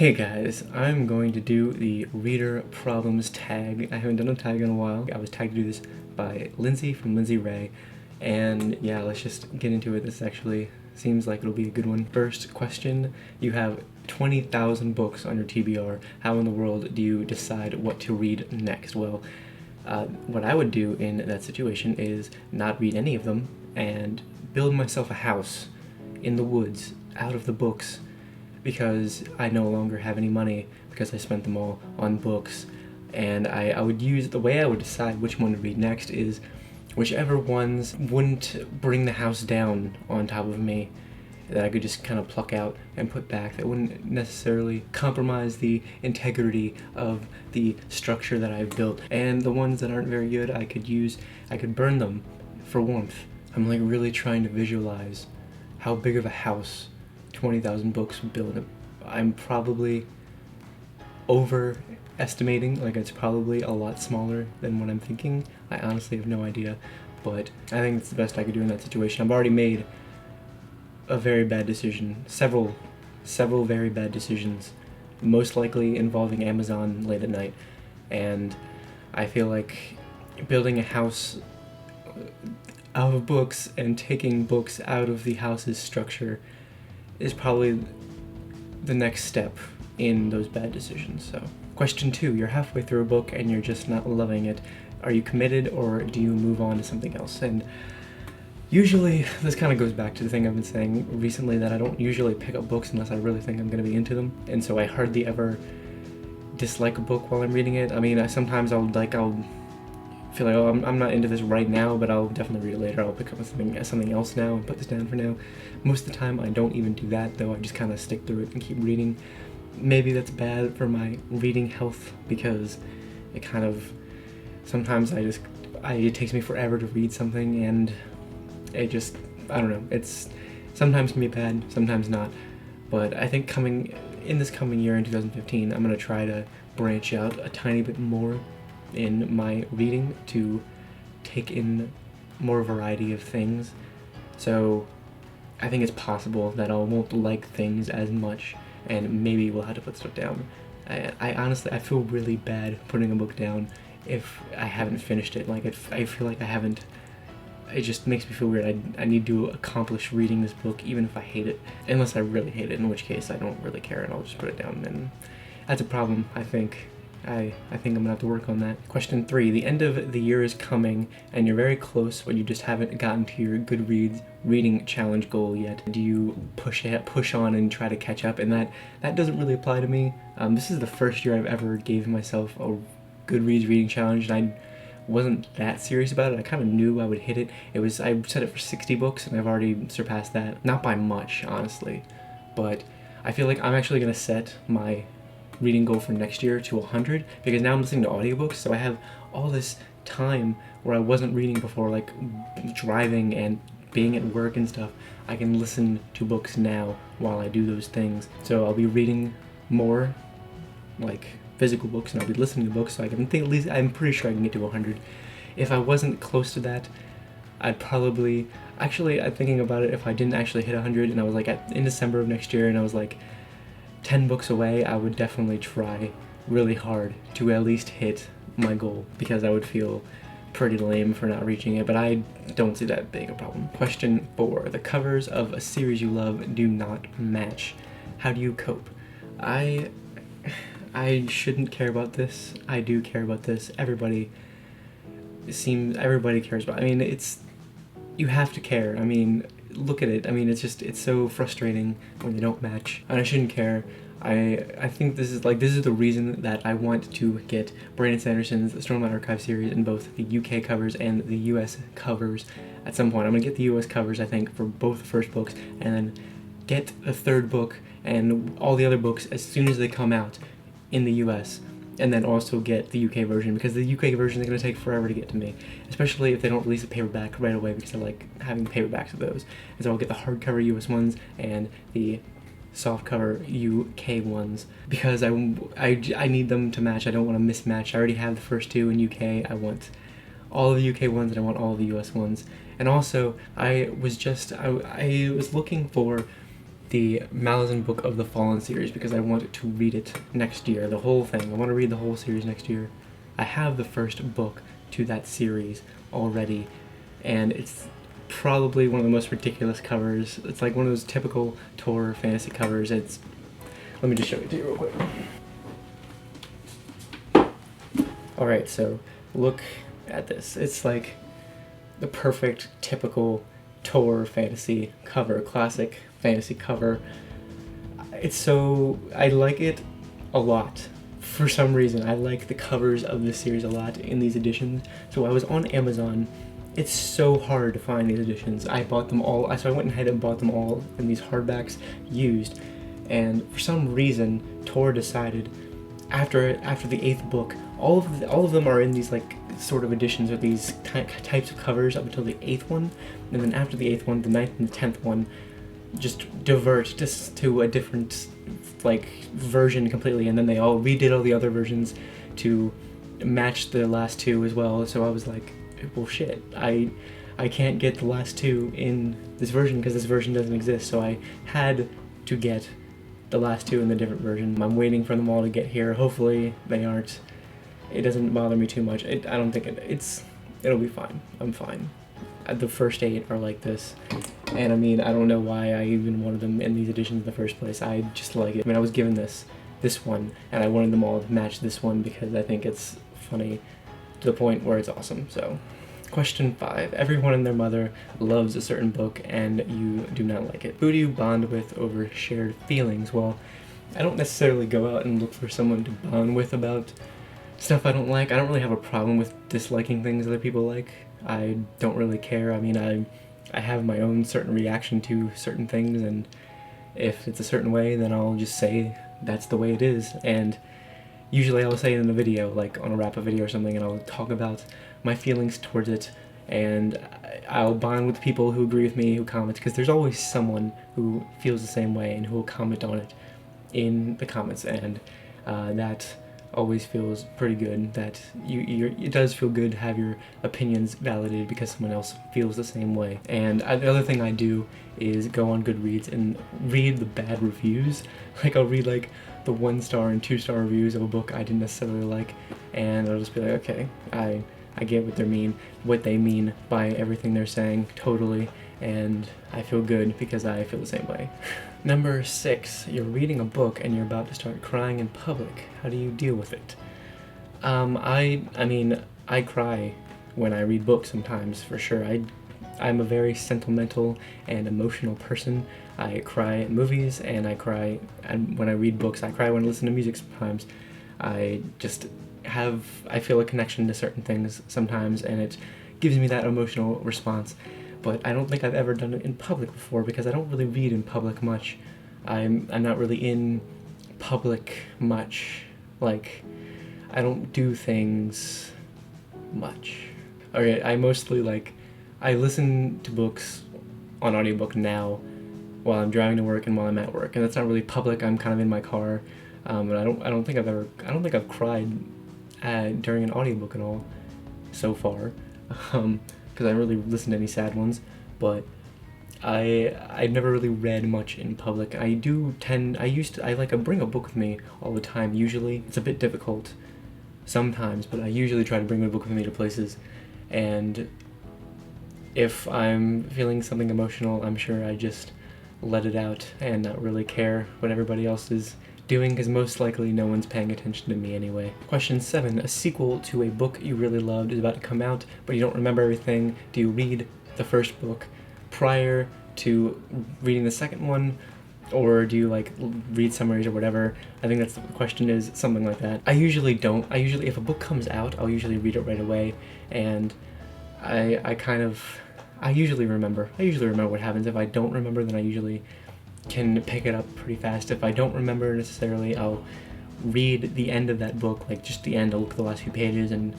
Hey guys, I'm going to do the reader problems tag. I haven't done a tag in a while. I was tagged to do this by Lindsay from Lindsay Ray. And yeah, let's just get into it. This actually seems like it'll be a good one. First question, you have 20,000 books on your TBR. How in the world do you decide what to read next? Well, what I would do in that situation is not read any of them and build myself a house in the woods out of the books, because I no longer have any money because I spent them all on books. And I would use, the way I would decide which one to read next is whichever ones wouldn't bring the house down on top of me, that I could just kind of pluck out and put back, that wouldn't necessarily compromise the integrity of the structure that I've built. And the ones that aren't very good, I could burn them for warmth. I'm like really trying to visualize how big of a house 20,000 books would build. I'm probably overestimating, like it's probably a lot smaller than what I'm thinking. I honestly have no idea, but I think it's the best I could do in that situation. I've already made a very bad decision, several very bad decisions, most likely involving Amazon late at night, and I feel like building a house out of books and taking books out of the house's structure is probably the next step in those bad decisions. So, question 2, you're halfway through a book and you're just not loving it. Are you committed, or do you move on to something else? And usually, this kind of goes back to the thing I've been saying recently, that I don't usually pick up books unless I really think I'm going to be into them. And so I hardly ever dislike a book while I'm reading it. I mean, sometimes I'll feel like, oh, I'm not into this right now, but I'll definitely read it later. I'll pick up something else now and put this down for now. Most of the time, I don't even do that, though. I just kind of stick through it and keep reading. Maybe that's bad for my reading health, because it kind of, sometimes it takes me forever to read something, and it just, I don't know, it's sometimes can be bad, sometimes not. But I think in this coming year, in 2015, I'm going to try to branch out a tiny bit more in my reading, to take in more variety of things. So I think it's possible that I won't like things as much, and maybe we'll have to put stuff down. I honestly, I feel really bad putting a book down if I haven't finished it. Like, I feel like I haven't, it just makes me feel weird. I need to accomplish reading this book even if I hate it, unless I really hate it, in which case I don't really care and I'll just put it down. And that's a problem, I think. I think I'm gonna have to work on that. Question 3, the end of the year is coming and you're very close, but you just haven't gotten to your Goodreads reading challenge goal yet. Do you push on and try to catch up? And that doesn't really apply to me. This is the first year I've ever gave myself a Goodreads reading challenge, and I wasn't that serious about it. I kind of knew I would hit it. I set it for 60 books and I've already surpassed that. Not by much, honestly, but I feel like I'm actually gonna set my reading goal for next year to 100, because now I'm listening to audiobooks, so I have all this time where I wasn't reading before, like driving and being at work and stuff. I can listen to books now while I do those things, so I'll be reading more, like physical books, and I'll be listening to books, so I can think, at least I'm pretty sure I can get to 100. If I wasn't close to that, I'd probably, actually, I'm thinking about it, if I didn't actually hit 100 and I was like in December of next year and I was like 10 books away, I would definitely try really hard to at least hit my goal, because I would feel pretty lame for not reaching it, but I don't see that being a problem. Question 4, the covers of a series you love do not match. How do you cope? I shouldn't care about this. I do care about this. Everybody cares about it. I mean, you have to care. I mean, look at it. I mean, it's so frustrating when they don't match, and I shouldn't care. I think this is the reason that I want to get Brandon Sanderson's Stormlight Archive series in both the UK covers and the US covers at some point. I'm gonna get the US covers, I think, for both the first books, and then get a third book and all the other books as soon as they come out in the US, and then also get the UK version, because the UK version is going to take forever to get to me, especially if they don't release a paperback right away, because I like having paperbacks of those. And so I'll get the hardcover US ones and the softcover UK ones, because I need them to match. I don't want to mismatch. I already have the first two in UK. I want all of the UK ones and I want all of the US ones. And also, I was looking for the Malazan Book of the Fallen series because I want to read it next year, the whole thing. I want to read the whole series next year. I have the first book to that series already, and it's probably one of the most ridiculous covers. It's like one of those typical Tor fantasy covers. Let me just show it to you real quick. Alright, so look at this. It's like the perfect, typical Tor fantasy cover, classic fantasy cover. I like it a lot. For some reason, I like the covers of this series a lot in these editions. So I was on Amazon. It's so hard to find these editions. I bought them all, so I went ahead and bought them all in these hardbacks, used. And for some reason, Tor decided, after the 8th book, all of them are in these like sort of editions with these types of covers up until the 8th one, and then after the 8th one, the 9th and the 10th one just divert just to a different like version completely, and then they all redid all the other versions to match the last two as well. So I was like, well shit, I can't get the last two in this version because this version doesn't exist, so I had to get the last two in the different version. I'm waiting for them all to get here. Hopefully they aren't. It doesn't bother me too much. I don't think it'll be fine. I'm fine. The first 8 are like this, and I mean, I don't know why I even wanted them in these editions in the first place. I just like it. I mean, I was given this one, and I wanted them all to match this one because I think it's funny to the point where it's awesome. So, question 5. Everyone and their mother loves a certain book, and you do not like it. Who do you bond with over shared feelings? Well, I don't necessarily go out and look for someone to bond with about stuff I don't like. I don't really have a problem with disliking things other people like. I don't really care. I mean, I have my own certain reaction to certain things, and if it's a certain way, then I'll just say that's the way it is. And usually I'll say it in a video, like on a wrap-up video or something, and I'll talk about my feelings towards it, and I'll bond with people who agree with me, who comment, because there's always someone who feels the same way and who will comment on it in the comments, and that always feels pretty good. That it does feel good to have your opinions validated because someone else feels the same way. And the other thing I do is go on Goodreads and read the bad reviews. Like, I'll read like the 1-star and 2-star reviews of a book I didn't necessarily like, and I'll just be like, okay, I get what they mean by everything they're saying, totally, and I feel good because I feel the same way. Number 6, you're reading a book and you're about to start crying in public. How do you deal with it? I mean, I cry when I read books sometimes, for sure. I'm a very sentimental and emotional person. I cry at movies, and I cry when I read books. I cry when I listen to music sometimes. I feel a connection to certain things sometimes, and it gives me that emotional response. But I don't think I've ever done it in public before because I don't really read in public much. I'm not really in public much. Like, I don't do things much. Okay, I listen to books on audiobook now while I'm driving to work and while I'm at work, and that's not really public. I'm kind of in my car, but I don't think I've cried during an audiobook at all so far. Because I don't really listen to any sad ones, but I've never really read much in public. I bring a book with me all the time. Usually, it's a bit difficult sometimes, but I usually try to bring a book with me to places, and if I'm feeling something emotional, I'm sure I just let it out and not really care what everybody else is doing, because most likely no one's paying attention to me anyway. Question 7. A sequel to a book you really loved is about to come out, but you don't remember everything. Do you read the first book prior to reading the second one, or do you like read summaries or whatever? I think that's the question, is something like that. I usually don't. If a book comes out, I'll usually read it right away, and I usually remember. I usually remember what happens. If I don't remember, then I usually can pick it up pretty fast. If I don't remember necessarily, I'll read the end of that book, like just the end. I'll look at the last few pages and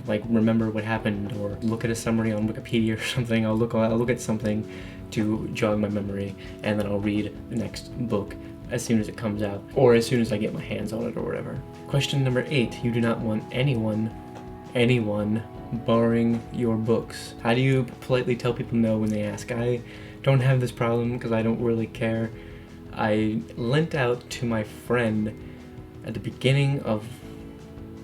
like remember what happened, or look at a summary on Wikipedia or something. I'll look at something to jog my memory, and then I'll read the next book as soon as it comes out, or as soon as I get my hands on it or whatever. Question number 8. You do not want anyone borrowing your books. How do you politely tell people no when they ask? I don't have this problem because I don't really care. I lent out to my friend at the beginning of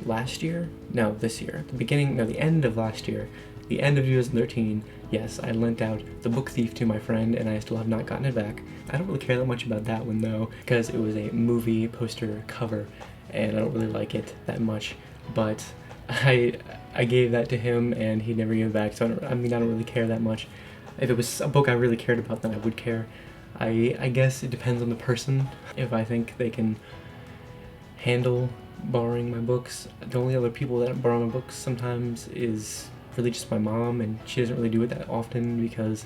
last year? No, this year. The end of last year. The end of 2013, yes, I lent out The Book Thief to my friend, and I still have not gotten it back. I don't really care that much about that one, though, because it was a movie poster cover, and I don't really like it that much, but I gave that to him, and he never gave it back, so I don't really care that much. If it was a book I really cared about, then I would care. I guess it depends on the person, if I think they can handle borrowing my books. The only other people that borrow my books sometimes is really just my mom, and she doesn't really do it that often because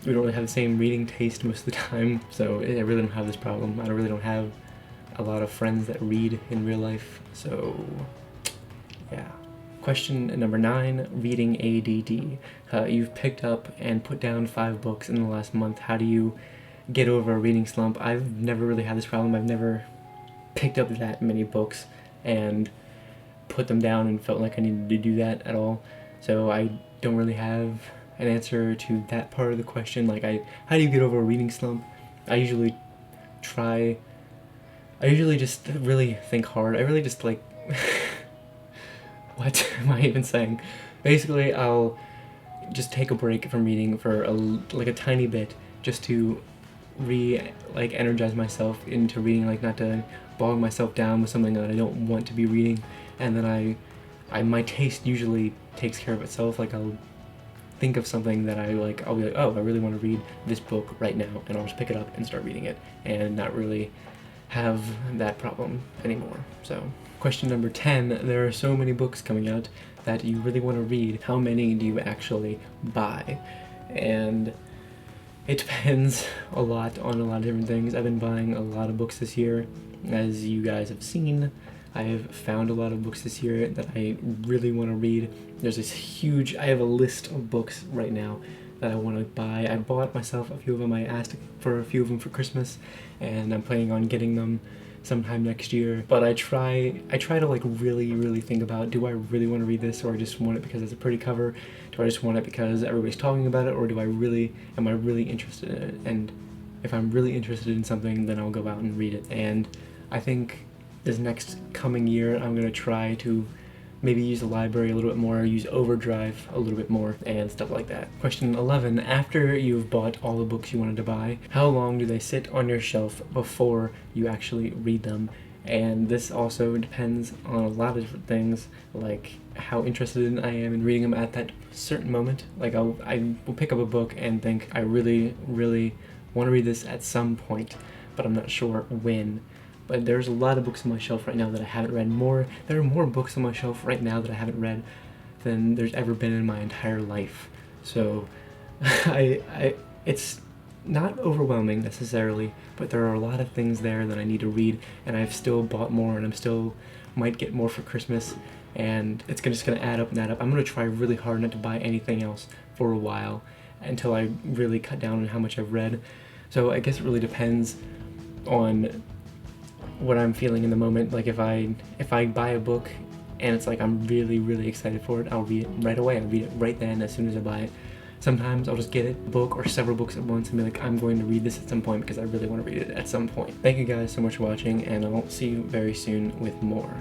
we don't really have the same reading taste most of the time, so I really don't have this problem. I really don't have a lot of friends that read in real life, so yeah. Question number 9, reading ADD. You've picked up and put down 5 books in the last month. How do you get over a reading slump? I've never really had this problem. I've never picked up that many books and put them down and felt like I needed to do that at all. So I don't really have an answer to that part of the question. Like, how do you get over a reading slump? I usually just really think hard. I really just like, what am I even saying? Basically, I'll just take a break from reading for a tiny bit, just to energize myself into reading, like not to bog myself down with something that I don't want to be reading. And then my taste usually takes care of itself. Like, I'll think of something that I'll be like, oh, I really want to read this book right now, and I'll just pick it up and start reading it, and not really have that problem anymore. So, question number 10, there are so many books coming out that you really want to read. How many do you actually buy? And it depends a lot on a lot of different things. I've been buying a lot of books this year. As you guys have seen, I have found a lot of books this year that I really want to read. I have a list of books right now that I want to buy. I bought myself a few of them. I asked for a few of them for Christmas, and I'm planning on getting them sometime next year. But I try to really think about, do I really want to read this, or I just want it because it's a pretty cover? Do I just want it because everybody's talking about it, or am I really interested in it? And if I'm really interested in something, then I'll go out and read it. And I think this next coming year, I'm going to try to maybe use the library a little bit more, use Overdrive a little bit more, and stuff like that. Question 11, after you've bought all the books you wanted to buy, how long do they sit on your shelf before you actually read them? And this also depends on a lot of different things, like how interested I am in reading them at that certain moment. Like, I will pick up a book and think, I really want to read this at some point, but I'm not sure when. But there's a lot of books on my shelf right now that I haven't read. There are more books on my shelf right now that I haven't read than there's ever been in my entire life. So it's not overwhelming necessarily, but there are a lot of things there that I need to read, and I've still bought more, and I'm still might get more for Christmas, and it's just gonna add up and add up. I'm gonna try really hard not to buy anything else for a while until I really cut down on how much I've read. So I guess it really depends on what I'm feeling in the moment. Like, if I buy a book and it's like I'm really excited for it, I'll read it right away. I'll read it right then as soon as I buy it. Sometimes I'll just get a book or several books at once and be like, I'm going to read this at some point because I really want to read it at some point. Thank you guys so much for watching, and I'll see you very soon with more.